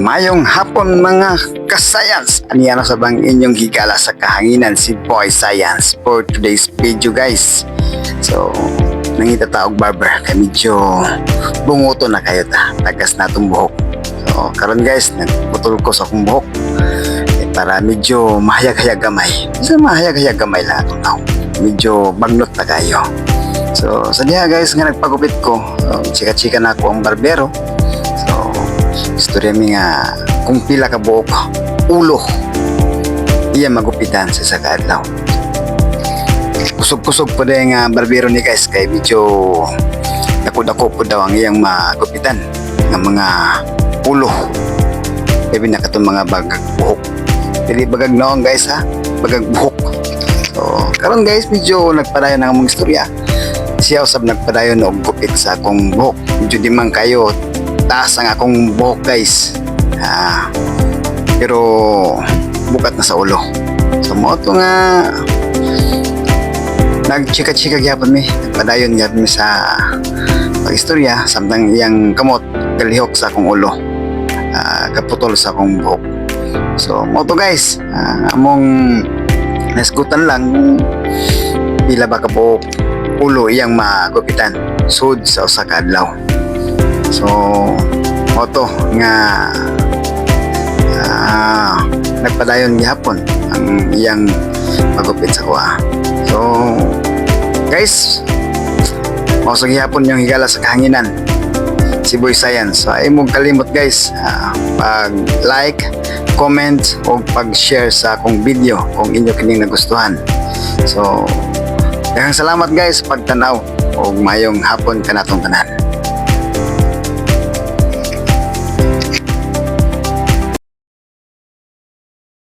Mayong hapon mga ka-science. Ano sa bang inyong higala sa kahanginan si Boy Science for today's video guys. So, nangita taog barber kay medyo bunguto na kayo tagas na itong buhok. So, karon guys, nagputol ko sa akong buhok para medyo mahayag-hayag gamay. Isa mahayag-hayag gamay lang itong tao. Medyo bagnot na kayo. So, sa diha guys nga nagpagupit ko, chika-chika na ako ang barbero. So, istorya mi nga kung pila ka buhok ulo iya magupitan sa sakadlaw. Kusog-kusog po dahil nga barbero ni guys kay medyo dako-dako po daw ang iyang magupitan ng mga ulo. Labi na katong mga bagag buhok. Dili bagag noong guys ha, bagag buhok. So, karon guys medyo nagpadayon ang among istorya. Siya usab nagpadayon og gupit sa akong buhok. Medyo di man kayo taas ang akong buhok guys. Pero bukat na sa ulo. So mo to nga nagchika-chika gyapon mi. Nagpadayon gyapon mi sa pagistorya samtang iyang kamot galihok sa akong ulo. Kaputol sa akong buhok. So mo to guys, among nasgutan lang pila ba ka buhok ulo iyang magupitan sud sa usa ka adlaw. So mo to nga nagpadayon gihapon ang iyang magupit sa kuha. So guys, mao sa gihapon yung higala sa kahanginan si Boy Science. So ay mong kalimot guys, pag like, comment o pag share sa akong video kung inyo kining nagustuhan. So daghang salamat guys pagtanaw og mayong hapon kanatong tanan.